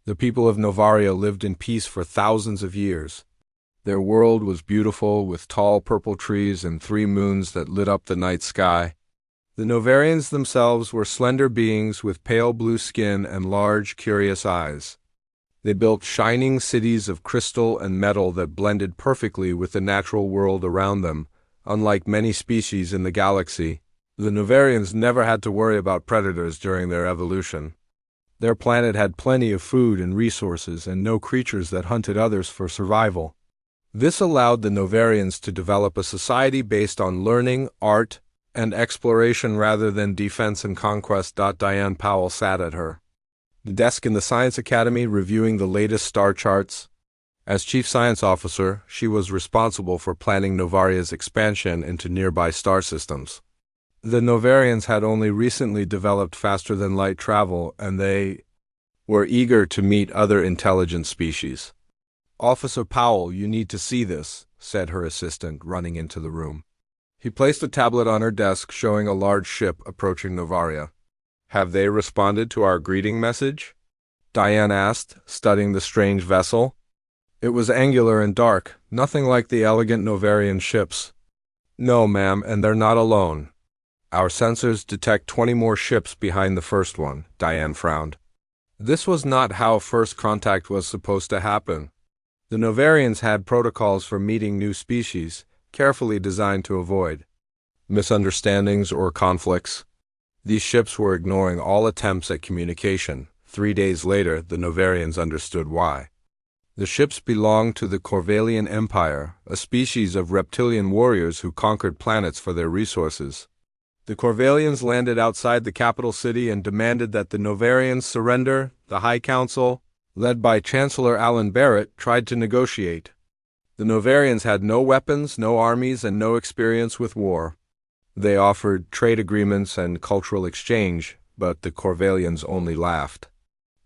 The people of Novaria lived in peace for thousands of years. Their world was beautiful, with tall purple trees and 3 moons that lit up the night sky. The Novarians themselves were slender beings with pale blue skin and large, curious eyes. They built shining cities of crystal and metal that blended perfectly with the natural world around them. Unlike many species in the galaxy, the Novarians never had to worry about predators during their evolution. Their planet had plenty of food and resources and no creatures that hunted others for survival. This allowed the Novarians to develop a society based on learning, art, and exploration rather than defense and conquest. Diane Powell sat at her desk in the Science Academy reviewing the latest star charts. As Chief Science Officer, she was responsible for planning Novaria's expansion into nearby star systems. The Novarians had only recently developed faster-than-light travel, and they were eager to meet other intelligent species. "Officer Powell, you need to see this," said her assistant, running into the room. He placed a tablet on her desk showing a large ship approaching Novaria. "Have they responded to our greeting message?" Diane asked, studying the strange vessel. It was angular and dark, nothing like the elegant Novarian ships. "No, ma'am, and they're not alone. Our sensors detect 20 more ships behind the first one," Diane frowned. This was not how first contact was supposed to happen. The Novarians had protocols for meeting new species, carefully designed to avoid misunderstandings or conflicts. These ships were ignoring all attempts at communication. 3 days later, the Novarians understood why. The ships belonged to the Corvallian Empire, a species of reptilian warriors who conquered planets for their resources. The Corvallians landed outside the capital city and demanded that the Novarians surrender. The High Council, led by Chancellor Alan Barrett, tried to negotiate. The Novarians had no weapons, no armies, and no experience with war. They offered trade agreements and cultural exchange, but the Corvallians only laughed.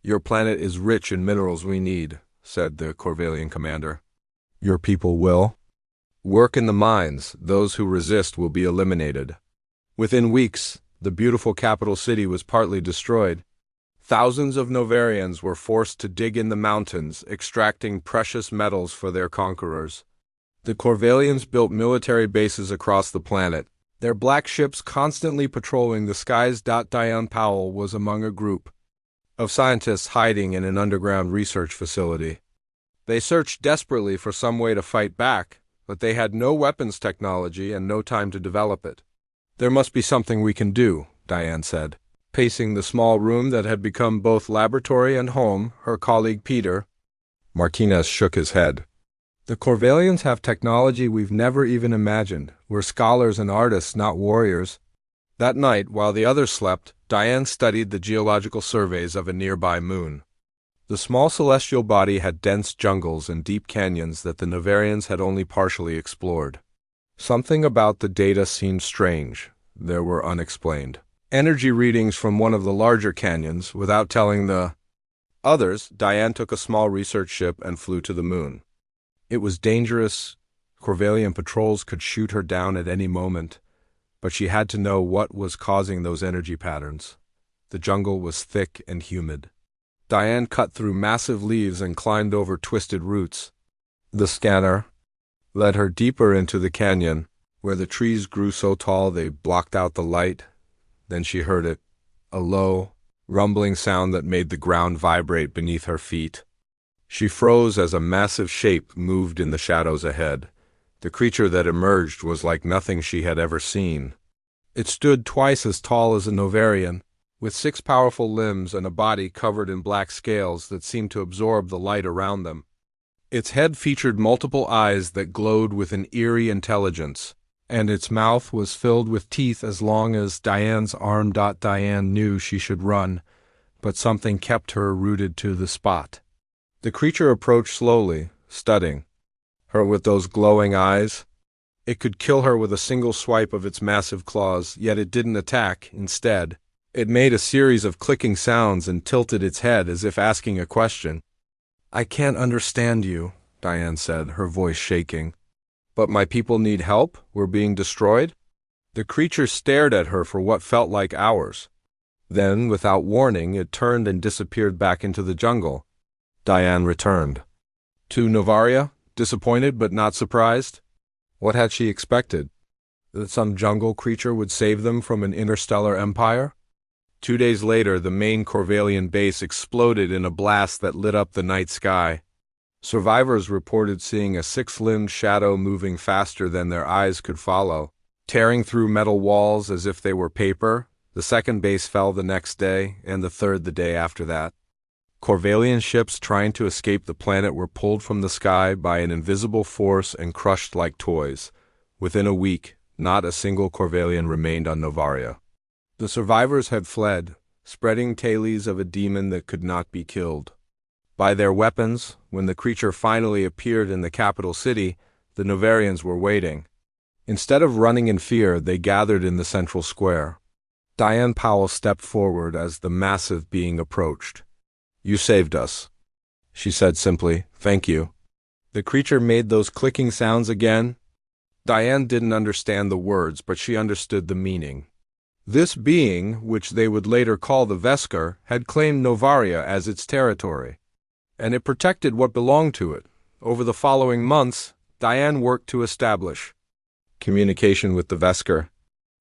"Your planet is rich in minerals we need," said the Corvallian commander. "Your people will work in the mines. Those who resist will be eliminated." Within weeks, the beautiful capital city was partly destroyed. Thousands of Novarians were forced to dig in the mountains, extracting precious metals for their conquerors. The Corvallians built military bases across the planet, their black ships constantly patrolling the skies. Diane Powell was among a group of scientists hiding in an underground research facility. They searched desperately for some way to fight back, but they had no weapons technology and no time to develop it. "There must be something we can do," Diane said, pacing the small room that had become both laboratory and home. Her colleague Peter Martinez shook his head. "The Corvallians have technology we've never even imagined. We're scholars and artists, not warriors." That night, while the others slept, Diane studied the geological surveys of a nearby moon. The small celestial body had dense jungles and deep canyons that the Novarians had only partially explored. Something about the data seemed strange. There were unexplained energy readings from one of the larger canyons. Without telling the others, Diane took a small research ship and flew to the moon. It was dangerous. Corvallian patrols could shoot her down at any moment, but she had to know what was causing those energy patterns. The jungle was thick and humid. Diane cut through massive leaves and climbed over twisted roots. The scanner led her deeper into the canyon, where the trees grew so tall they blocked out the light. Then she heard it, a low, rumbling sound that made the ground vibrate beneath her feet. She froze as a massive shape moved in the shadows ahead. The creature that emerged was like nothing she had ever seen. It stood twice as tall as a Novarian, with 6 powerful limbs and a body covered in black scales that seemed to absorb the light around them. Its head featured multiple eyes that glowed with an eerie intelligence, and its mouth was filled with teeth as long as Diane's arm. Diane knew she should run, but something kept her rooted to the spot. The creature approached slowly, studying her with those glowing eyes. It could kill her with a single swipe of its massive claws, yet it didn't attack. Instead, it made a series of clicking sounds and tilted its head as if asking a question. "I can't understand you," Diane said, her voice shaking. "But my people need help? We're being destroyed?" The creature stared at her for what felt like hours. Then, without warning, it turned and disappeared back into the jungle. Diane returned. To Novaria, disappointed but not surprised? What had she expected? That some jungle creature would save them from an interstellar empire? 2 days later, the main Corvallian base exploded in a blast that lit up the night sky. Survivors reported seeing a six-limbed shadow moving faster than their eyes could follow, tearing through metal walls as if they were paper. The second base fell the next day, and the third the day after that. Corvallian ships trying to escape the planet were pulled from the sky by an invisible force and crushed like toys. Within a week, not a single Corvallian remained on Novaria. The survivors had fled, spreading tales of a demon that could not be killed. By their weapons, when the creature finally appeared in the capital city, the Novarians were waiting. Instead of running in fear, they gathered in the central square. Diane Powell stepped forward as the massive being approached. "You saved us," she said simply. "Thank you." The creature made those clicking sounds again. Diane didn't understand the words, but she understood the meaning. This being, which they would later call the Vesker, had claimed Novaria as its territory, and it protected what belonged to it. Over the following months, Diane worked to establish communication with the Vesker.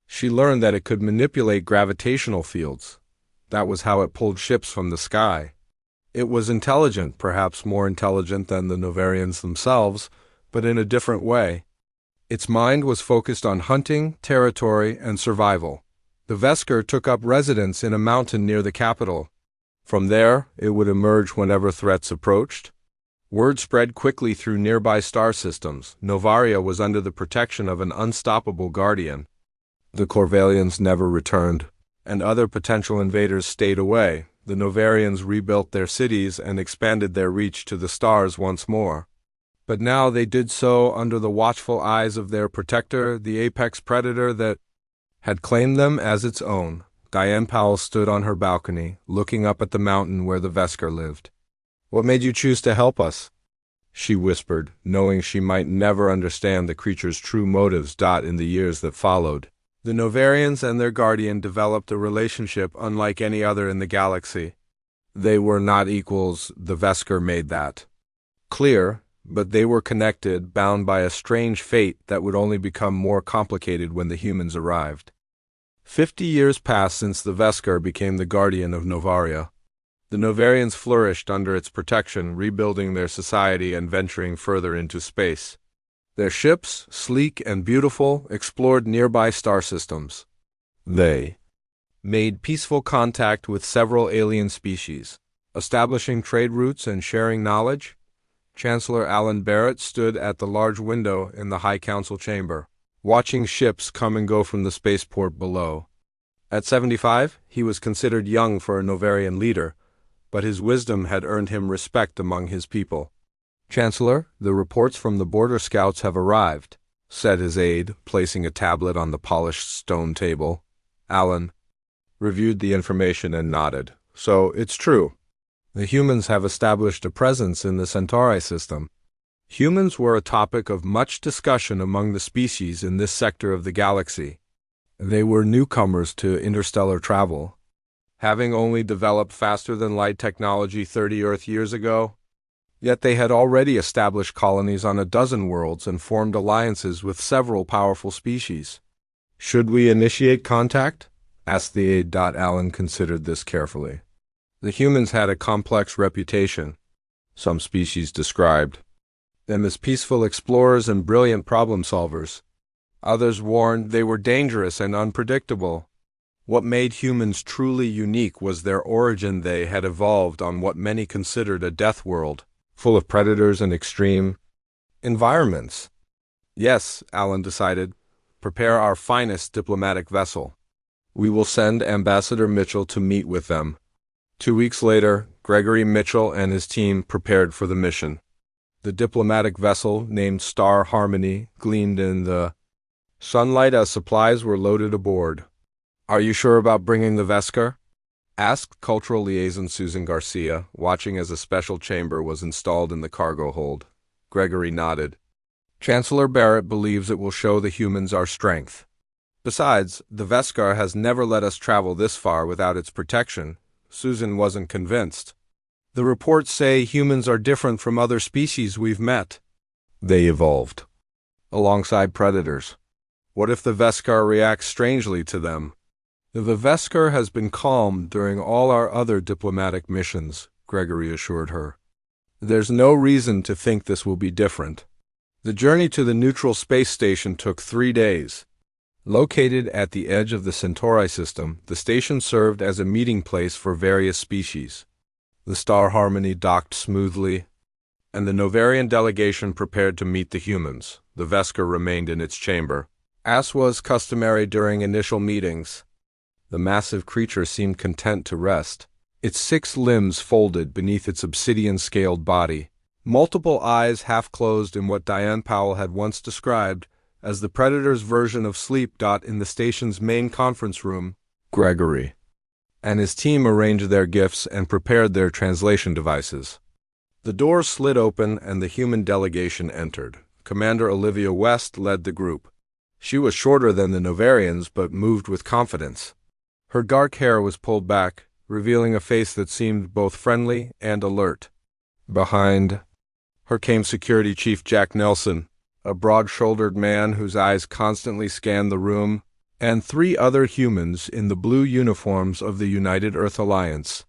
She learned that it could manipulate gravitational fields. That was how it pulled ships from the sky. It was intelligent, perhaps more intelligent than the Novarians themselves, but in a different way. Its mind was focused on hunting, territory, and survival. The Vesker took up residence in a mountain near the capital. From there, it would emerge whenever threats approached. Word spread quickly through nearby star systems. Novaria was under the protection of an unstoppable guardian. The Corvallians never returned, and other potential invaders stayed away. The Novarians rebuilt their cities and expanded their reach to the stars once more. But now they did so under the watchful eyes of their protector, the apex predator that had claimed them as its own. Diane Powell stood on her balcony, looking up at the mountain where the Vesker lived. "What made you choose to help us?" she whispered, knowing she might never understand the creature's true motives. In the years that followed, the Novarians and their guardian developed a relationship unlike any other in the galaxy. They were not equals, the Vesker made that clear, but they were connected, bound by a strange fate that would only become more complicated when the humans arrived. 50 years passed since the Vesker became the guardian of Novaria. The Novarians flourished under its protection, rebuilding their society and venturing further into space. Their ships, sleek and beautiful, explored nearby star systems. They made peaceful contact with several alien species, establishing trade routes and sharing knowledge. Chancellor Alan Barrett stood at the large window in the High Council chamber, watching ships come and go from the spaceport below. At 75, he was considered young for a Novarian leader, but his wisdom had earned him respect among his people. "Chancellor, the reports from the border scouts have arrived," said his aide, placing a tablet on the polished stone table. Alan reviewed the information and nodded. "So, it's true. The humans have established a presence in the Centauri system." Humans were a topic of much discussion among the species in this sector of the galaxy. They were newcomers to interstellar travel, having only developed faster-than-light technology 30 Earth years ago. Yet they had already established colonies on a dozen worlds and formed alliances with several powerful species. "Should we initiate contact?" asked the aide. Alan considered this carefully. The humans had a complex reputation. Some species described them as peaceful explorers and brilliant problem solvers. Others warned they were dangerous and unpredictable. What made humans truly unique was their origin. They had evolved on what many considered a death world, full of predators and extreme environments. "Yes," Alan decided, "prepare our finest diplomatic vessel. We will send Ambassador Mitchell to meet with them." 2 weeks later, Gregory Mitchell and his team prepared for the mission. The diplomatic vessel, named Star Harmony, gleamed in the sunlight as supplies were loaded aboard. "Are you sure about bringing the Vesker?" asked Cultural Liaison Susan Garcia, watching as a special chamber was installed in the cargo hold. Gregory nodded. "Chancellor Barrett believes it will show the humans our strength. Besides, the Vesker has never let us travel this far without its protection." Susan wasn't convinced. The reports say humans are different from other species we've met. They evolved alongside predators. What if the Veskar reacts strangely to them? The Veskar has been calm during all our other diplomatic missions, Gregory assured her. There's no reason to think this will be different. The journey to the neutral space station took 3 days. Located at the edge of the Centauri system, the station served as a meeting place for various species. The Star Harmony docked smoothly, and the Novarian delegation prepared to meet the humans. The Veskar remained in its chamber, as was customary during initial meetings. The massive creature seemed content to rest, its 6 limbs folded beneath its obsidian-scaled body, multiple eyes half-closed in what Diane Powell had once described as the Predator's version of sleep. In the station's main conference room, Gregory and his team arranged their gifts and prepared their translation devices. The doors slid open and the human delegation entered. Commander Olivia West led the group. She was shorter than the Novarians but moved with confidence. Her dark hair was pulled back, revealing a face that seemed both friendly and alert. Behind her came Security Chief Jack Nelson, a broad-shouldered man whose eyes constantly scanned the room, and 3 other humans in the blue uniforms of the United Earth Alliance.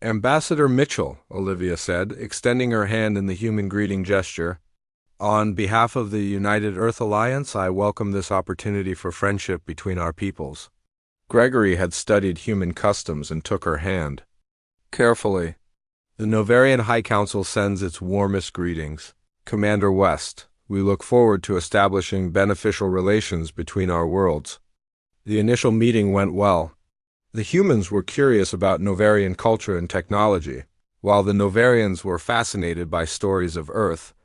Ambassador Mitchell, Olivia said, extending her hand in the human greeting gesture. On behalf of the United Earth Alliance, I welcome this opportunity for friendship between our peoples. Gregory had studied human customs and took her hand. Carefully. The Novarian High Council sends its warmest greetings. Commander West, we look forward to establishing beneficial relations between our worlds. The initial meeting went well. The humans were curious about Novarian culture and technology, while the Novarians were fascinated by stories of Earth.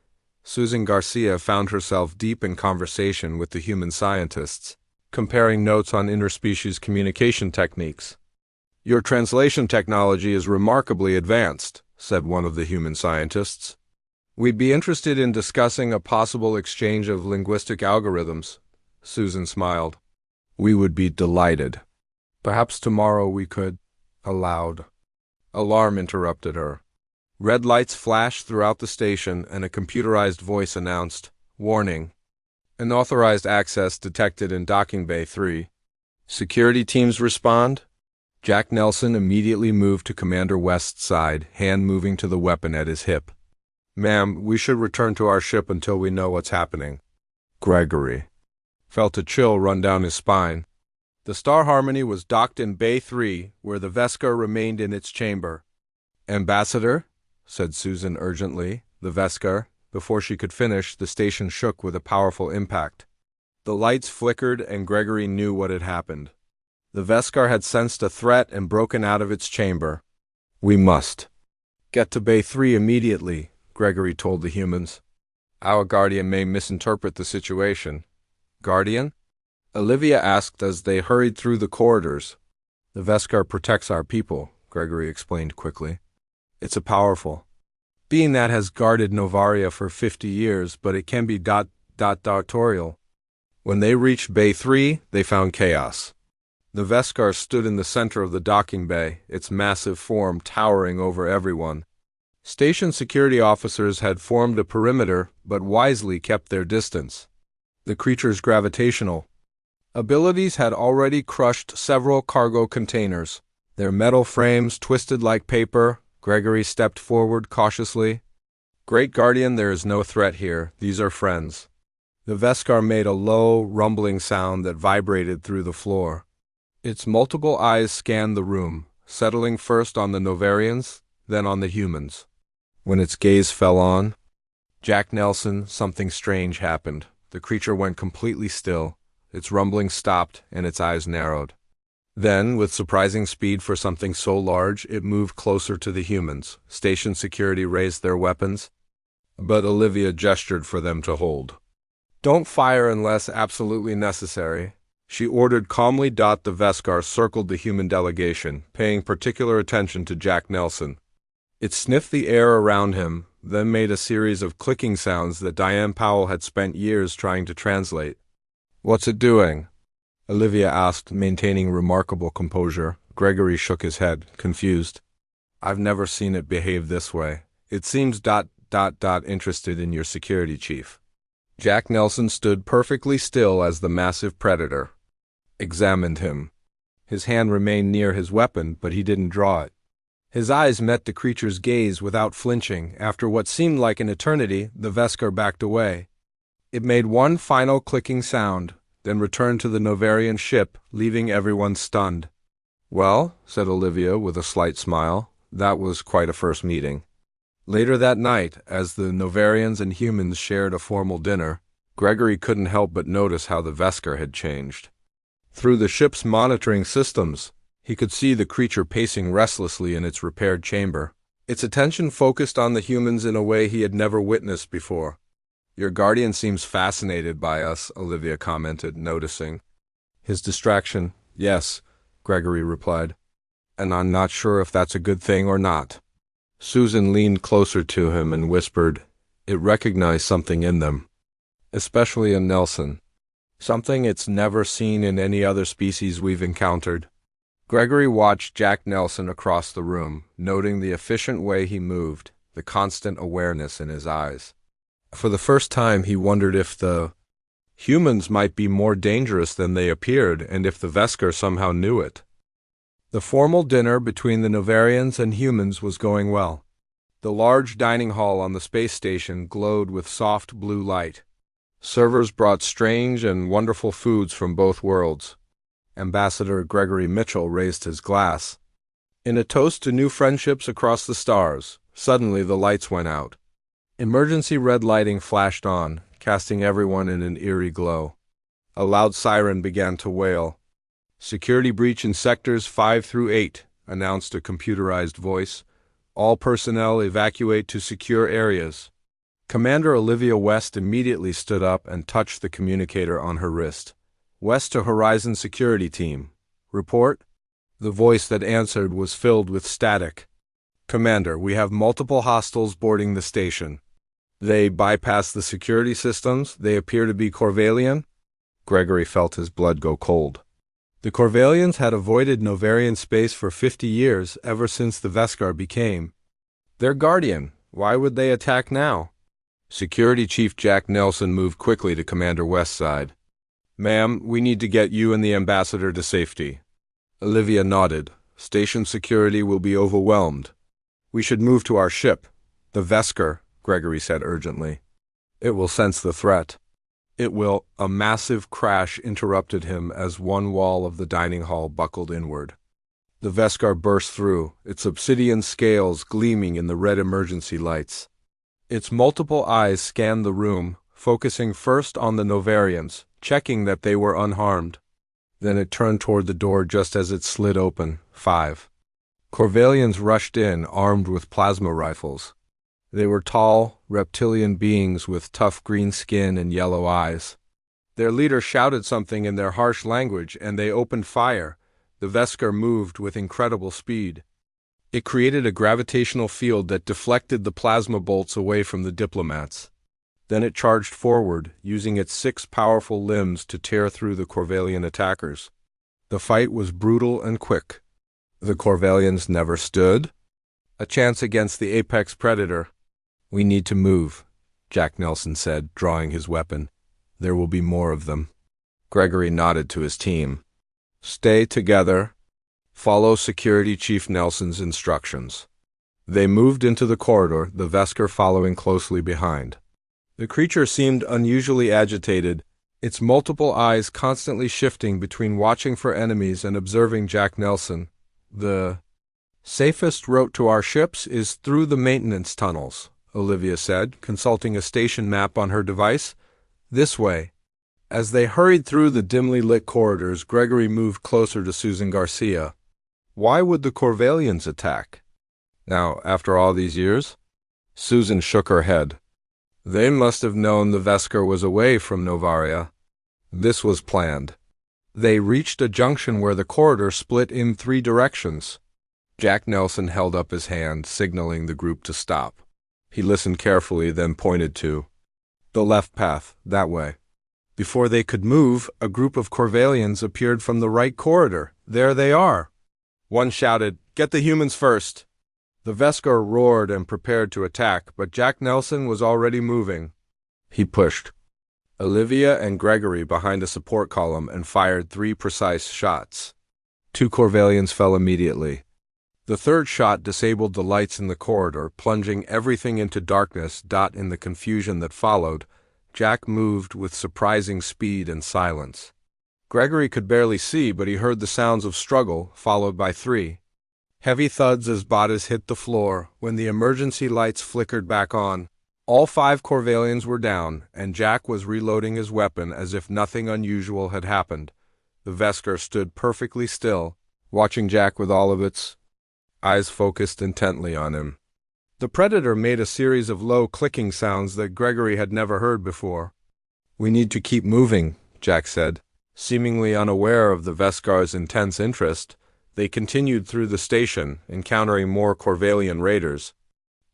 Susan Garcia found herself deep in conversation with the human scientists, comparing notes on interspecies communication techniques. Your translation technology is remarkably advanced, said one of the human scientists. We'd be interested in discussing a possible exchange of linguistic algorithms. Susan smiled. We would be delighted. Perhaps tomorrow we could. Aloud. Alarm interrupted her. Red lights flashed throughout the station and a computerized voice announced, "Warning. Unauthorized access detected in Docking Bay 3. Security teams respond?" Jack Nelson immediately moved to Commander West's side, hand moving to the weapon at his hip. "Ma'am, we should return to our ship until we know what's happening." Gregory felt a chill run down his spine. The Star Harmony was docked in Bay 3, where the Veskar remained in its chamber. "Ambassador," said Susan urgently, the Veskar. Before she could finish, the station shook with a powerful impact. The lights flickered and Gregory knew what had happened. The Veskar had sensed a threat and broken out of its chamber. "We must get to Bay 3 immediately," Gregory told the humans. "Our Guardian may misinterpret the situation." "Guardian?" Olivia asked as they hurried through the corridors. "The Veskar protects our people," Gregory explained quickly. "It's a powerful being that has guarded Novaria for 50 years, but it can be dictatorial." When they reached Bay 3, they found chaos. The Veskar stood in the center of the docking bay, its massive form towering over everyone. Station security officers had formed a perimeter, but wisely kept their distance. The creature's gravitational abilities had already crushed several cargo containers. Their metal frames twisted like paper. Gregory stepped forward cautiously. "Great Guardian, there is no threat here. These are friends." The Veskar made a low, rumbling sound that vibrated through the floor. Its multiple eyes scanned the room, settling first on the Novarians, then on the humans. When its gaze fell on Jack Nelson, something strange happened. The creature went completely still. Its rumbling stopped, and its eyes narrowed. Then, with surprising speed for something so large, it moved closer to the humans. Station security raised their weapons, but Olivia gestured for them to hold. "Don't fire unless absolutely necessary," she ordered calmly. The Veskar circled the human delegation, paying particular attention to Jack Nelson. It sniffed the air around him, then made a series of clicking sounds that Diane Powell had spent years trying to translate. "What's it doing?" Olivia asked, maintaining remarkable composure. Gregory shook his head, confused. I've never seen it behave this way. It seems interested in your security chief. Jack Nelson stood perfectly still as the massive predator examined him. His hand remained near his weapon, but he didn't draw it. His eyes met the creature's gaze without flinching. After what seemed like an eternity, the Veskar backed away. It made one final clicking sound, then returned to the Novarian ship, leaving everyone stunned. "Well," said Olivia with a slight smile, "that was quite a first meeting." Later that night, as the Novarians and humans shared a formal dinner, Gregory couldn't help but notice how the Veskar had changed. Through the ship's monitoring systems, he could see the creature pacing restlessly in its repaired chamber. Its attention focused on the humans in a way he had never witnessed before. "Your guardian seems fascinated by us," Olivia commented, noticing his distraction. "Yes," Gregory replied, "and I'm not sure if that's a good thing or not." Susan leaned closer to him and whispered, "It recognized something in them, especially in Nelson. Something it's never seen in any other species we've encountered." Gregory watched Jack Nelson across the room, noting the efficient way he moved, the constant awareness in his eyes. For the first time, he wondered if the humans might be more dangerous than they appeared, and if the Veskar somehow knew it. The formal dinner between the Novarians and humans was going well. The large dining hall on the space station glowed with soft blue light. Servers brought strange and wonderful foods from both worlds. Ambassador Gregory Mitchell raised his glass. In a toast to new friendships across the stars, suddenly the lights went out. Emergency red lighting flashed on, casting everyone in an eerie glow. A loud siren began to wail. "Security breach in sectors 5 through 8, announced a computerized voice. "All personnel evacuate to secure areas." Commander Olivia West immediately stood up and touched the communicator on her wrist. "West to Horizon Security Team. Report?" The voice that answered was filled with static. "Commander, we have multiple hostiles boarding the station. They bypass the security systems. They appear to be Corvallian." Gregory felt his blood go cold. The Corvallians had avoided Novarian space for 50 years, ever since the Veskar became their guardian. Why would they attack now? Security Chief Jack Nelson moved quickly to Commander West's side. "Ma'am, we need to get you and the ambassador to safety." Olivia nodded. "Station security will be overwhelmed. We should move to our ship." "The Veskar," Gregory said urgently. "It will sense the threat." "It will—" A massive crash interrupted him as one wall of the dining hall buckled inward. The Veskar burst through, its obsidian scales gleaming in the red emergency lights. Its multiple eyes scanned the room, focusing first on the Novarians, checking that they were unharmed. Then it turned toward the door just as it slid open. 5 Corvallians rushed in, armed with plasma rifles. They were tall, reptilian beings with tough green skin and yellow eyes. Their leader shouted something in their harsh language, and they opened fire. The Veskar moved with incredible speed. It created a gravitational field that deflected the plasma bolts away from the diplomats. Then it charged forward, using its 6 powerful limbs to tear through the Corvallian attackers. The fight was brutal and quick. The Corvallians never stood a chance against the apex predator. "We need to move," Jack Nelson said, drawing his weapon. "There will be more of them." Gregory nodded to his team. "Stay together. Follow Security Chief Nelson's instructions." They moved into the corridor, the Veskar following closely behind. The creature seemed unusually agitated, its multiple eyes constantly shifting between watching for enemies and observing Jack Nelson. "The safest route to our ships is through the maintenance tunnels," Olivia said, consulting a station map on her device. "This way." As they hurried through the dimly lit corridors, Gregory moved closer to Susan Garcia. Why would the Corvallians attack? Now, after all these years? Susan shook her head. They must have known the Veskar was away from Novaria. This was planned. They reached a junction where the corridor split in 3 directions. Jack Nelson held up his hand, signaling the group to stop. He listened carefully, then pointed to the left path, that way. Before they could move, a group of Corvallians appeared from the right corridor. "There they are!" One shouted, "Get the humans first!" The Vescar roared and prepared to attack, but Jack Nelson was already moving. He pushed Olivia and Gregory behind a support column and fired 3 precise shots. 2 Corvellians fell immediately. The third shot disabled the lights in the corridor, plunging everything into darkness. In the confusion that followed, Jack moved with surprising speed and silence. Gregory could barely see, but he heard the sounds of struggle, followed by 3 heavy thuds as bodies hit the floor. When the emergency lights flickered back on, all 5 Corvellians were down, and Jack was reloading his weapon as if nothing unusual had happened. The Vescar stood perfectly still, watching Jack with all of its eyes focused intently on him. The Predator made a series of low clicking sounds that Gregory had never heard before. "We need to keep moving," Jack said. Seemingly unaware of the Vescar's intense interest, they continued through the station, encountering more Corvellian raiders.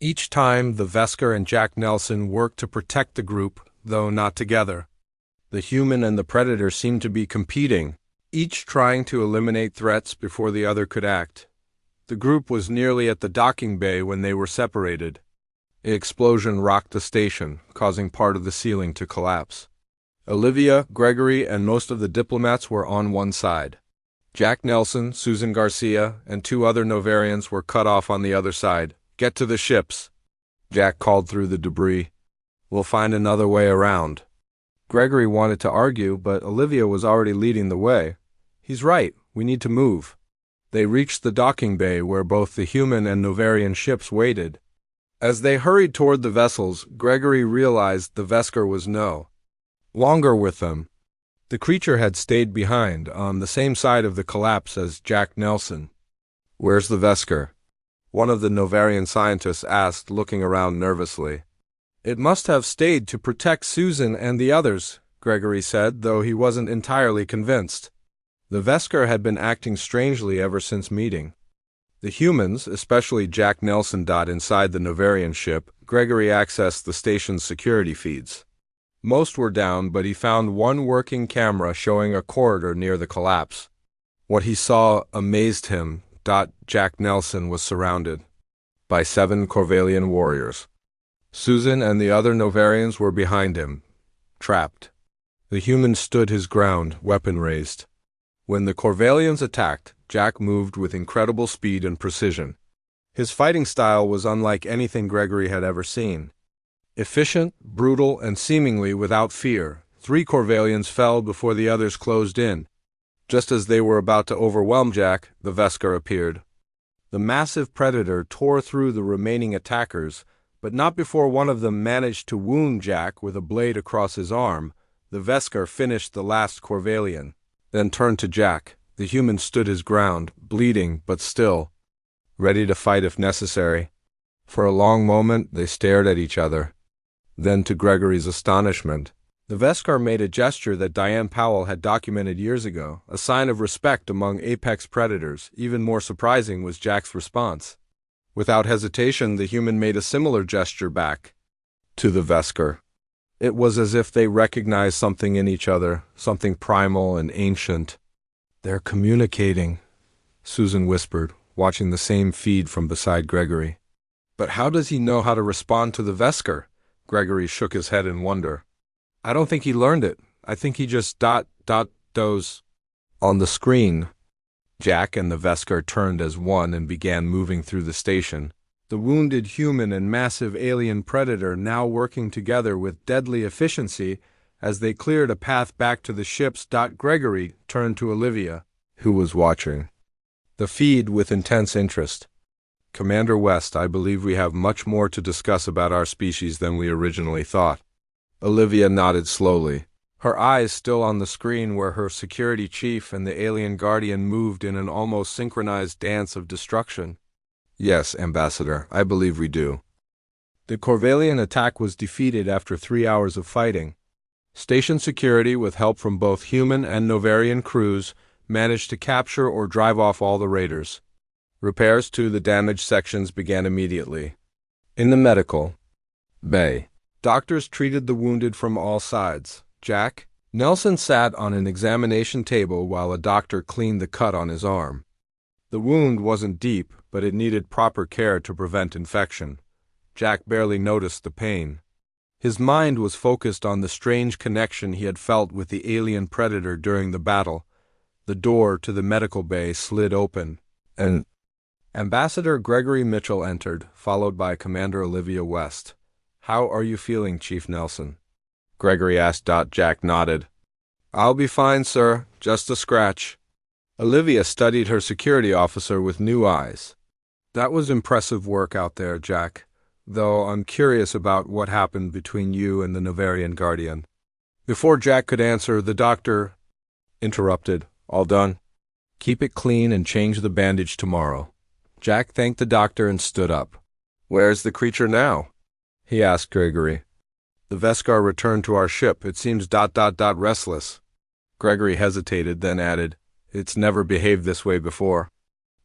Each time, the Vescar and Jack Nelson worked to protect the group, though not together. The Human and the Predator seemed to be competing, each trying to eliminate threats before the other could act. The group was nearly at the docking bay when they were separated. An explosion rocked the station, causing part of the ceiling to collapse. Olivia, Gregory, and most of the diplomats were on one side. Jack Nelson, Susan Garcia, and 2 other Novarians were cut off on the other side. "Get to the ships," Jack called through the debris. "We'll find another way around." Gregory wanted to argue, but Olivia was already leading the way. "He's right. We need to move." They reached the docking bay where both the Human and Novarian ships waited. As they hurried toward the vessels, Gregory realized the Vescar was no longer with them. The creature had stayed behind, on the same side of the collapse as Jack Nelson. "Where's the Vescar?" one of the Novarian scientists asked, looking around nervously. "It must have stayed to protect Susan and the others," Gregory said, though he wasn't entirely convinced. The Vescar had been acting strangely ever since meeting. The humans, especially Jack Nelson, inside the Novarian ship. Gregory accessed the station's security feeds. Most were down, but he found one working camera showing a corridor near the collapse. What he saw amazed him. Jack Nelson was surrounded by 7 Corvellian warriors. Susan and the other Novarians were behind him, trapped. The human stood his ground, weapon raised. When the Corvellians attacked, Jack moved with incredible speed and precision. His fighting style was unlike anything Gregory had ever seen. Efficient, brutal, and seemingly without fear, 3 Corvellians fell before the others closed in. Just as they were about to overwhelm Jack, the Vescar appeared. The massive Predator tore through the remaining attackers, but not before one of them managed to wound Jack with a blade across his arm. The Vescar finished the last Corvellian, then turned to Jack. The human stood his ground, bleeding but still, ready to fight if necessary. For a long moment they stared at each other. Then, to Gregory's astonishment, the Vescar made a gesture that Diane Powell had documented years ago, a sign of respect among apex predators. Even more surprising was Jack's response. Without hesitation, the human made a similar gesture back to the Vescar. It was as if they recognized something in each other, something primal and ancient. "They're communicating," Susan whispered, watching the same feed from beside Gregory. "But how does he know how to respond to the Vescar?" Gregory shook his head in wonder. "I don't think he learned it. I think he just does." On the screen, Jack and the Vescar turned as one and began moving through the station. The wounded human and massive alien predator now working together with deadly efficiency as they cleared a path back to the ships. Gregory turned to Olivia, who was watching the feed with intense interest. "Commander West, I believe we have much more to discuss about our species than we originally thought." Olivia nodded slowly, her eyes still on the screen where her security chief and the alien guardian moved in an almost synchronized dance of destruction. "Yes, Ambassador, I believe we do." The Corvellian attack was defeated after 3 hours of fighting. Station security, with help from both human and Novarian crews, managed to capture or drive off all the raiders. Repairs to the damaged sections began immediately. In the medical bay, doctors treated the wounded from all sides. Jack Nelson sat on an examination table while a doctor cleaned the cut on his arm. The wound wasn't deep, but it needed proper care to prevent infection. Jack barely noticed the pain. His mind was focused on the strange connection he had felt with the alien predator during the battle. The door to the medical bay slid open, and Ambassador Gregory Mitchell entered, followed by Commander Olivia West. "How are you feeling, Chief Nelson?" Gregory asked. Jack nodded. "I'll be fine, sir. Just a scratch." Olivia studied her security officer with new eyes. "That was impressive work out there, Jack, though I'm curious about what happened between you and the Novarian Guardian." Before Jack could answer, the doctor interrupted. "All done? Keep it clean and change the bandage tomorrow." Jack thanked the doctor and stood up. "Where's the creature now?" he asked Gregory. "The Veskar returned to our ship. It seems restless." Gregory hesitated, then added, "It's never behaved this way before.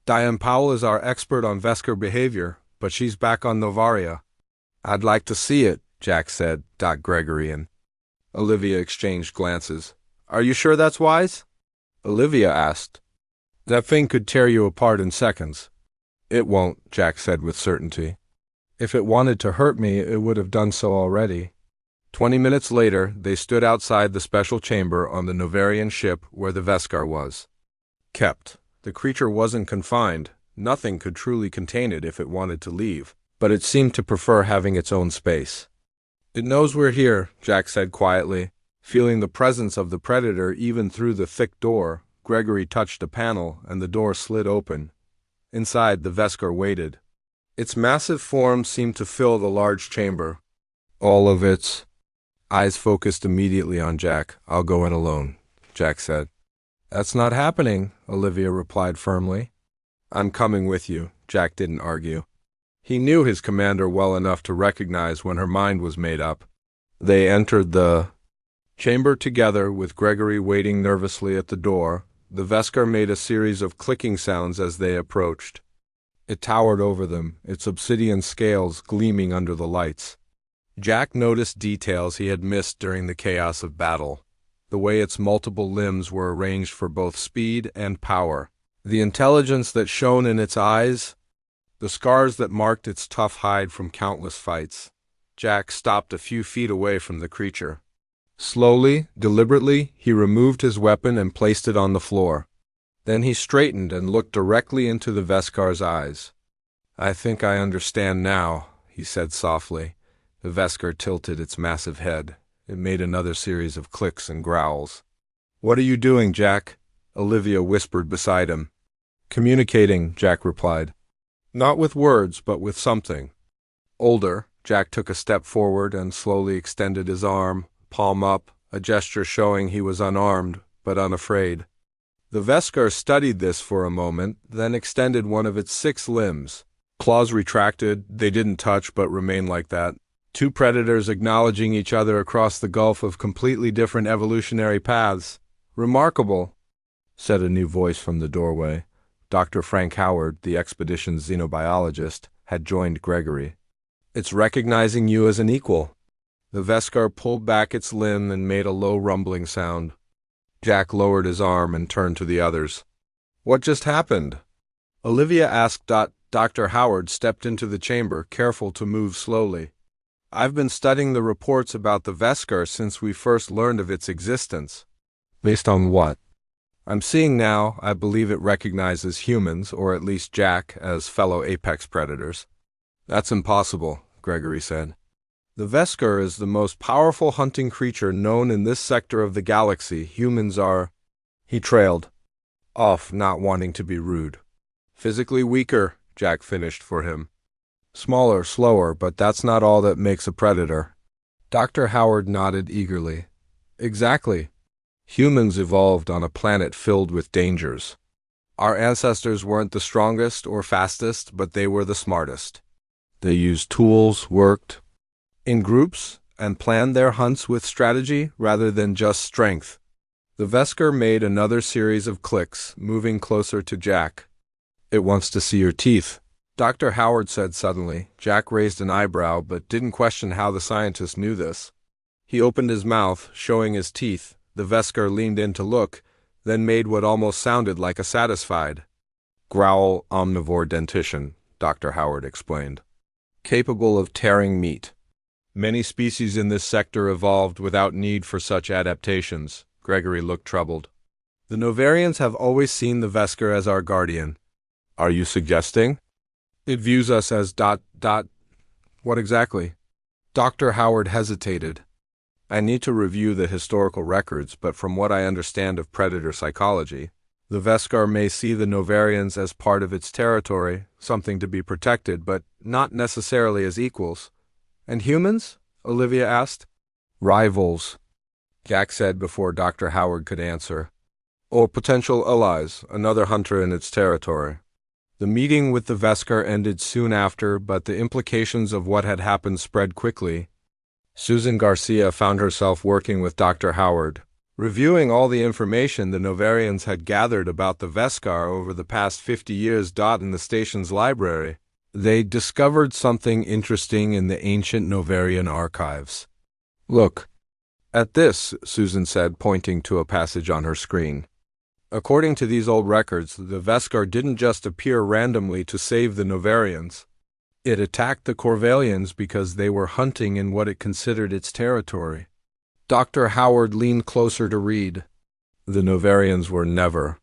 Diane Powell is our expert on Veskar behavior, but she's back on Novaria." "I'd like to see it," Jack said. Gregory and Olivia exchanged glances. "Are you sure that's wise?" Olivia asked. "That thing could tear you apart in seconds." "It won't," Jack said with certainty. "If it wanted to hurt me, it would have done so already." 20 minutes later, they stood outside the special chamber on the Novarian ship where the Veskar was kept. The creature wasn't confined. Nothing could truly contain it if it wanted to leave, but it seemed to prefer having its own space. "It knows we're here," Jack said quietly. Feeling the presence of the predator even through the thick door, Gregory touched a panel and the door slid open. Inside, the Veskar waited. Its massive form seemed to fill the large chamber. All of its eyes focused immediately on Jack. "I'll go in alone," Jack said. "That's not happening," Olivia replied firmly. "I'm coming with you," Jack didn't argue. He knew his commander well enough to recognize when her mind was made up. They entered the chamber together, with Gregory waiting nervously at the door. The Veskar made a series of clicking sounds as they approached. It towered over them, its obsidian scales gleaming under the lights. Jack noticed details he had missed during the chaos of battle. The way its multiple limbs were arranged for both speed and power. The intelligence that shone in its eyes. The scars that marked its tough hide from countless fights. Jack stopped a few feet away from the creature. Slowly, deliberately, he removed his weapon and placed it on the floor. Then he straightened and looked directly into the Veskar's eyes. "I think I understand now," he said softly. The Veskar tilted its massive head. It made another series of clicks and growls. "What are you doing, Jack?" Olivia whispered beside him. "Communicating," Jack replied. "Not with words, but with something." Older, Jack took a step forward and slowly extended his arm, palm up, a gesture showing he was unarmed, but unafraid. The Veskar studied this for a moment, then extended one of its 6 limbs. Claws retracted, they didn't touch but remained like that. 2 predators acknowledging each other across the gulf of completely different evolutionary paths. "Remarkable," said a new voice from the doorway. Dr. Frank Howard, the expedition's xenobiologist, had joined Gregory. "It's recognizing you as an equal." The Veskar pulled back its limb and made a low rumbling sound. Jack lowered his arm and turned to the others. "What just happened?" Olivia asked. Dr. Howard stepped into the chamber, careful to move slowly. "I've been studying the reports about the Veskar since we first learned of its existence." "Based on what?" "I'm seeing now, I believe it recognizes humans, or at least Jack, as fellow apex predators." "That's impossible," Gregory said. "The Veskar is the most powerful hunting creature known in this sector of the galaxy. Humans are—" He trailed off, not wanting to be rude. "Physically weaker," Jack finished for him. "Smaller, slower, but that's not all that makes a predator." Dr. Howard nodded eagerly. "Exactly. Humans evolved on a planet filled with dangers. Our ancestors weren't the strongest or fastest, but they were the smartest. They used tools, worked in groups, and planned their hunts with strategy rather than just strength." The Veskar made another series of clicks, moving closer to Jack. "It wants to see your teeth," Dr. Howard said suddenly. Jack raised an eyebrow, but didn't question how the scientist knew this. He opened his mouth, showing his teeth. The Veskar leaned in to look, then made what almost sounded like a satisfied Growl omnivore dentition, Dr. Howard explained. Capable of tearing meat. Many species in this sector evolved without need for such adaptations. Gregory looked troubled. The Novarians have always seen the Vesker as our guardian. Are you suggesting? It views us as ... What exactly? Dr. Howard hesitated. I need to review the historical records, but from what I understand of predator psychology, the Veskar may see the Novarians as part of its territory, something to be protected, but not necessarily as equals. And humans? Olivia asked. Rivals, Jack said before Dr. Howard could answer. Or potential allies, another hunter in its territory. The meeting with the Veskar ended soon after, but the implications of what had happened spread quickly. Susan Garcia found herself working with Dr. Howard, reviewing all the information the Novarians had gathered about the Veskar over the past 50 years. In the station's library, they discovered something interesting in the ancient Novarian archives. Look at this, Susan said, pointing to a passage on her screen. According to these old records, the Veskar didn't just appear randomly to save the Novarians. It attacked the Corvallians because they were hunting in what it considered its territory. Dr. Howard leaned closer to read. The Novarians were never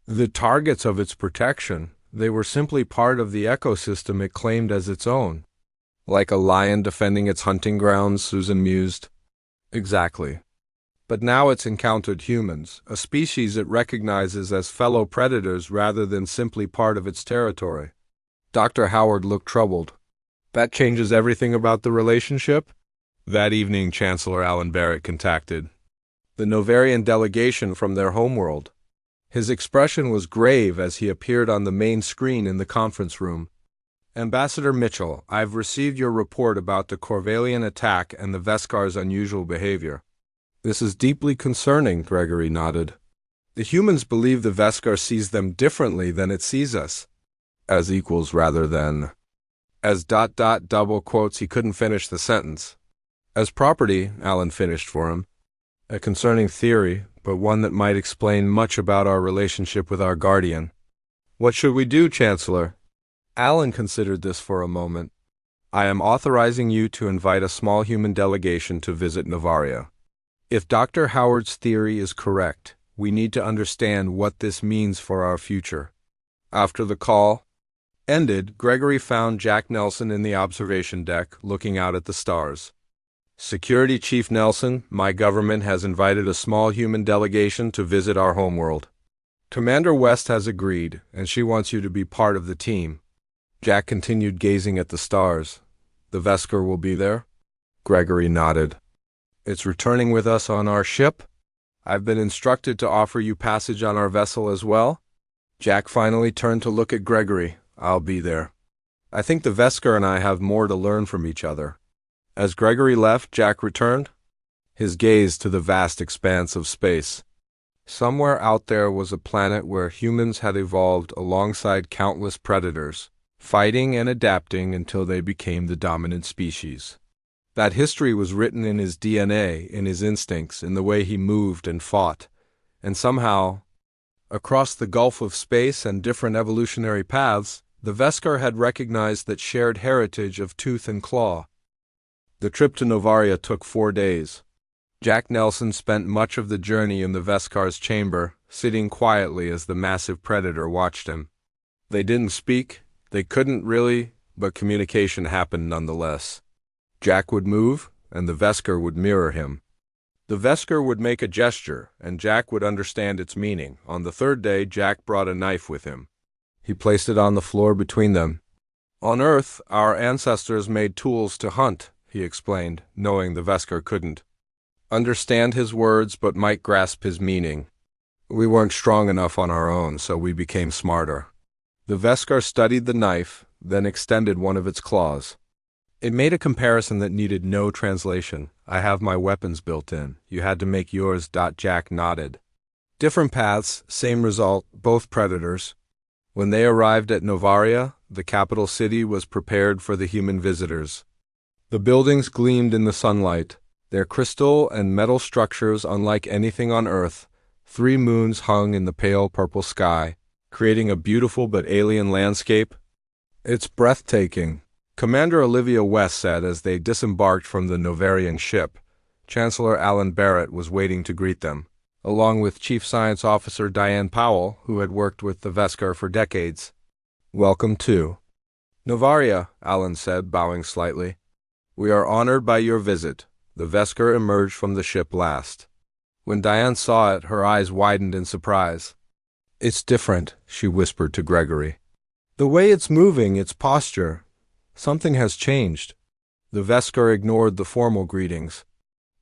the targets of its protection. They were simply part of the ecosystem it claimed as its own. Like a lion defending its hunting grounds, Susan mused. Exactly. But now it's encountered humans, a species it recognizes as fellow predators rather than simply part of its territory. Dr. Howard looked troubled. That changes everything about the relationship? That evening, Chancellor Alan Barrett contacted the Novarian delegation from their homeworld. His expression was grave as he appeared on the main screen in the conference room. Ambassador Mitchell, I've received your report about the Corvallian attack and the Veskar's unusual behavior. This is deeply concerning, Gregory nodded. The humans believe the Veskar sees them differently than it sees us. As equals rather than... As ... double quotes, he couldn't finish the sentence. As property, Alan finished for him. A concerning theory, but one that might explain much about our relationship with our guardian. What should we do, Chancellor? Alan considered this for a moment. I am authorizing you to invite a small human delegation to visit Novaria. If Dr. Howard's theory is correct, we need to understand what this means for our future. After the call ended, Gregory found Jack Nelson in the observation deck, looking out at the stars. Security Chief Nelson, my government has invited a small human delegation to visit our homeworld. Commander West has agreed, and she wants you to be part of the team. Jack continued gazing at the stars. The Veskar will be there? Gregory nodded. It's returning with us on our ship? I've been instructed to offer you passage on our vessel as well? Jack finally turned to look at Gregory. I'll be there. I think the Veskar and I have more to learn from each other. As Gregory left, Jack returned, his gaze to the vast expanse of space. Somewhere out there was a planet where humans had evolved alongside countless predators, fighting and adapting until they became the dominant species. That history was written in his DNA, in his instincts, in the way he moved and fought. And somehow, across the gulf of space and different evolutionary paths, the Veskar had recognized that shared heritage of tooth and claw. The trip to Novaria took 4 days. Jack Nelson spent much of the journey in the Veskar's chamber, sitting quietly as the massive predator watched him. They didn't speak, they couldn't really, but communication happened nonetheless. Jack would move, and the Veskar would mirror him. The Veskar would make a gesture, and Jack would understand its meaning. On the 3rd day, Jack brought a knife with him. He placed it on the floor between them. On Earth, our ancestors made tools to hunt, he explained, knowing the Veskar couldn't understand his words but might grasp his meaning. We weren't strong enough on our own, so we became smarter. The Veskar studied the knife, then extended one of its claws. It made a comparison that needed no translation. I have my weapons built in. You had to make yours. Jack nodded. Different paths, same result, both predators. When they arrived at Novaria, the capital city was prepared for the human visitors. The buildings gleamed in the sunlight, their crystal and metal structures unlike anything on Earth. 3 moons hung in the pale purple sky, creating a beautiful but alien landscape. It's breathtaking, Commander Olivia West said as they disembarked from the Novarian ship. Chancellor Alan Barrett was waiting to greet them, along with Chief Science Officer Diane Powell, who had worked with the Veskar for decades. Welcome to Novaria, Alan said, bowing slightly. We are honored by your visit. The Veskar emerged from the ship last. When Diane saw it, her eyes widened in surprise. It's different, she whispered to Gregory. The way it's moving, its posture. Something has changed. The Veskar ignored the formal greetings.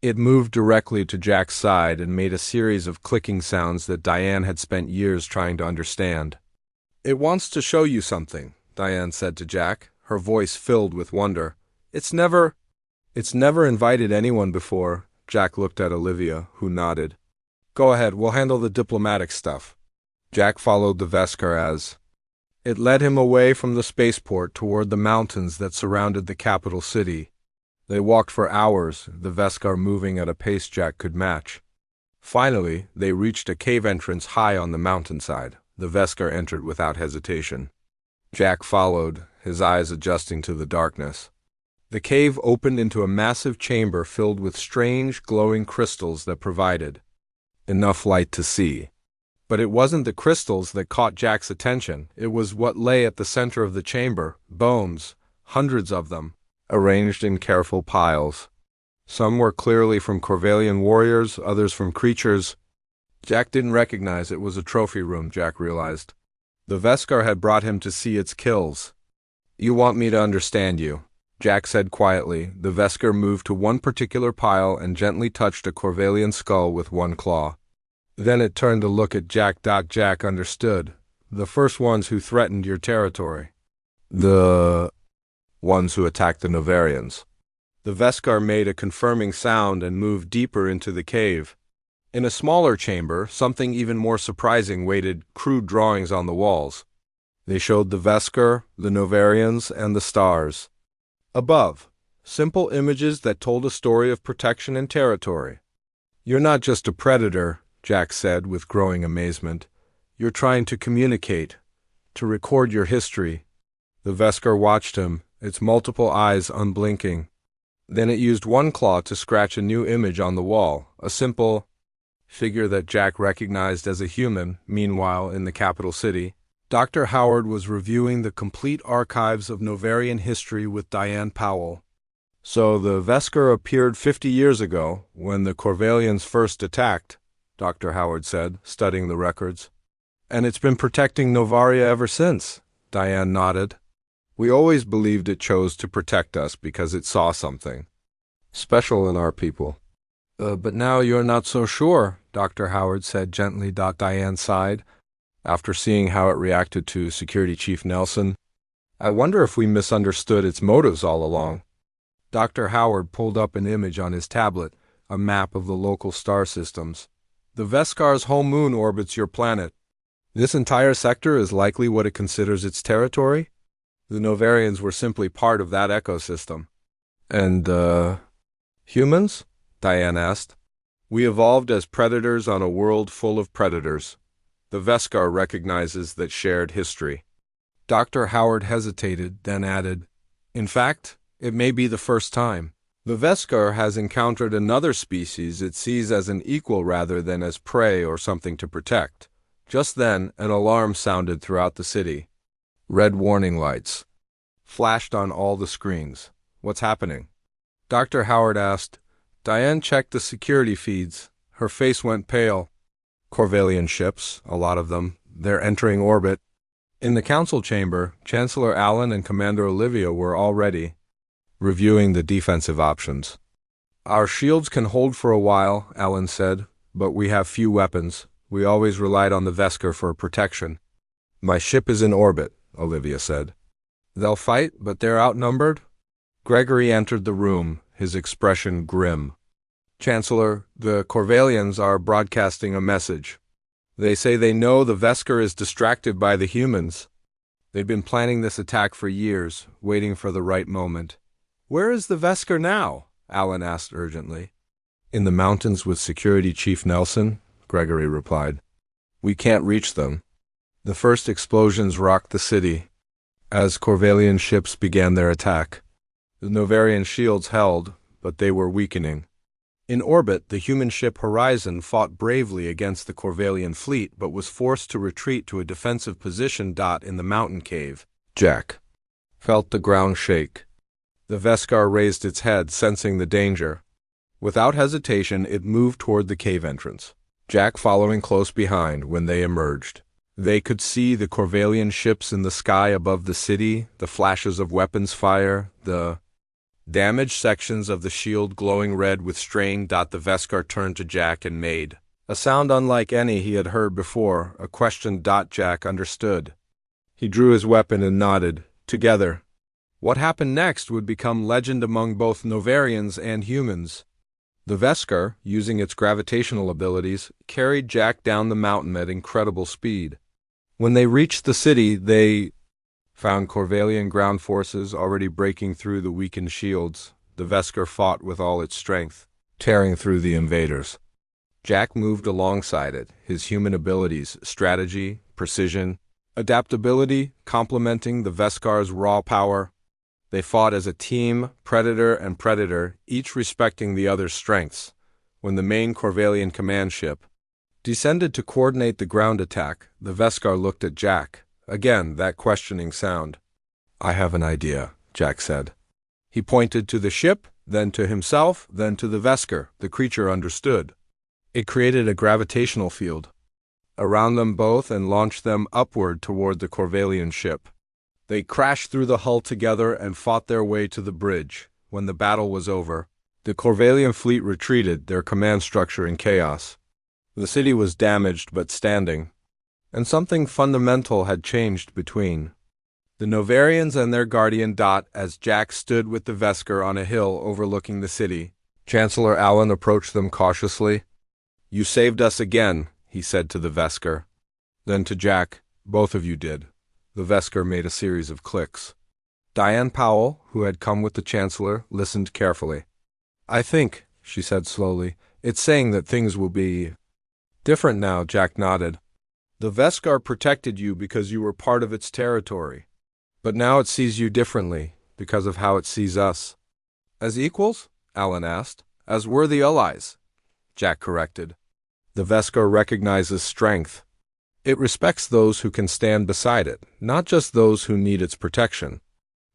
It moved directly to Jack's side and made a series of clicking sounds that Diane had spent years trying to understand. It wants to show you something, Diane said to Jack, her voice filled with wonder. It's never invited anyone before. Jack looked at Olivia, who nodded. Go ahead, we'll handle the diplomatic stuff. Jack followed the Veskar as it led him away from the spaceport toward the mountains that surrounded the capital city. They walked for hours, the Veskar moving at a pace Jack could match. Finally, they reached a cave entrance high on the mountainside. The Veskar entered without hesitation. Jack followed, his eyes adjusting to the darkness. The cave opened into a massive chamber filled with strange, glowing crystals that provided enough light to see. But it wasn't the crystals that caught Jack's attention. It was what lay at the center of the chamber, bones, hundreds of them, arranged in careful piles. Some were clearly from Corvallian warriors, others from creatures. Jack didn't recognize it was a trophy room, Jack realized. The Veskar had brought him to see its kills. You want me to understand you, Jack said quietly. The Veskar moved to one particular pile and gently touched a Corvallian skull with one claw. Then it turned to look at Jack. Jack understood. The first ones who threatened your territory. The ones who attacked the Novarians. The Veskar made a confirming sound and moved deeper into the cave. In a smaller chamber, something even more surprising waited, crude drawings on the walls. They showed the Veskar, the Novarians, and the stars. Above, simple images that told a story of protection and territory. You're not just a predator, Jack said with growing amazement. You're trying to communicate, to record your history. The Veskar watched him, its multiple eyes unblinking. Then it used one claw to scratch a new image on the wall, a simple figure that Jack recognized as a human. Meanwhile, in the capital city, Dr. Howard was reviewing the complete archives of Novarian history with Diane Powell. So the Veskar appeared 50 years ago, when the Corvallians first attacked, Dr. Howard said, studying the records. And it's been protecting Novaria ever since, Diane nodded. We always believed it chose to protect us because it saw something special in our people. But now you're not so sure, Dr. Howard said gently. Diane sighed, after seeing how it reacted to Security Chief Nelson. I wonder if we misunderstood its motives all along. Dr. Howard pulled up an image on his tablet, a map of the local star systems. The Veskar's home moon orbits your planet. This entire sector is likely what it considers its territory. The Novarians were simply part of that ecosystem. And, humans? Diane asked. We evolved as predators on a world full of predators. The Veskar recognizes that shared history. Dr. Howard hesitated, then added, in fact, it may be the first time. The Veskar has encountered another species it sees as an equal rather than as prey or something to protect. Just then, an alarm sounded throughout the city. Red warning lights flashed on all the screens. What's happening? Dr. Howard asked. Diane checked the security feeds. Her face went pale. Corvallian ships, a lot of them. They're entering orbit. In the council chamber, Chancellor Allen and Commander Olivia were already reviewing the defensive options. Our shields can hold for a while, Allen said, but we have few weapons. We always relied on the Veskar for protection. My ship is in orbit, Olivia said. They'll fight, but they're outnumbered? Gregory entered the room, his expression grim. Chancellor, the Corvallians are broadcasting a message. They say they know the Veskar is distracted by the humans. They've been planning this attack for years, waiting for the right moment. Where is the Veskar now? Allen asked urgently. In the mountains with Security Chief Nelson, Gregory replied. We can't reach them. The first explosions rocked the city as Corvellian ships began their attack. The Novarian shields held, but they were weakening. In orbit, the human ship Horizon fought bravely against the Corvellian fleet but was forced to retreat to a defensive position. In the mountain cave, Jack felt the ground shake. The Veskar raised its head, sensing the danger. Without hesitation, it moved toward the cave entrance, Jack following close behind. When they emerged, they could see the Corvellian ships in the sky above the city, the flashes of weapons fire, the damaged sections of the shield glowing red with strain. The Veskar turned to Jack and made a sound unlike any he had heard before, a question. Jack understood. He drew his weapon and nodded. Together. What happened next would become legend among both Novarians and humans. The Veskar, using its gravitational abilities, carried Jack down the mountain at incredible speed. When they reached the city, they found Corvellian ground forces already breaking through the weakened shields. The Veskar fought with all its strength, tearing through the invaders. Jack moved alongside it, his human abilities, strategy, precision, adaptability, complementing the Veskar's raw power. They fought as a team, predator and predator, each respecting the other's strengths. When the main Corvellian command ship descended to coordinate the ground attack, the Veskar looked at Jack. Again, that questioning sound. "I have an idea," Jack said. He pointed to the ship, then to himself, then to the Veskar. The creature understood. It created a gravitational field around them both and launched them upward toward the Corvellian ship. They crashed through the hull together and fought their way to the bridge. When the battle was over, the Corvellian fleet retreated, their command structure in chaos. The city was damaged but standing, and something fundamental had changed between the Novarians and their guardian. As Jack stood with the Veskar on a hill overlooking the city, Chancellor Allen approached them cautiously. "You saved us again," he said to the Veskar. Then to Jack, "Both of you did." The Veskar made a series of clicks. Diane Powell, who had come with the Chancellor, listened carefully. "I think," she said slowly, "it's saying that things will be different now." Jack nodded. "The Veskar protected you because you were part of its territory. But now it sees you differently, because of how it sees us." "As equals?" Allen asked. "As worthy allies," Jack corrected. "The Veskar recognizes strength. It respects those who can stand beside it, not just those who need its protection."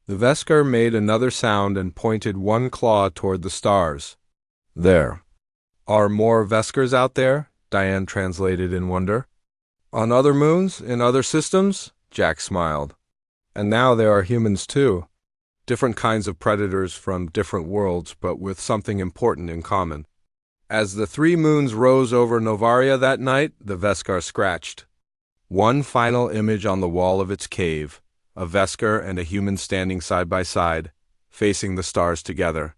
The Veskar made another sound and pointed one claw toward the stars. "There are more Veskars out there?" Diane translated in wonder. "On other moons, in other systems?" Jack smiled. "And now there are humans too. Different kinds of predators from different worlds, but with something important in common." As the 3 moons rose over Novaria that night, the Veskar scratched one final image on the wall of its cave, a Veskar and a human standing side by side, facing the stars together.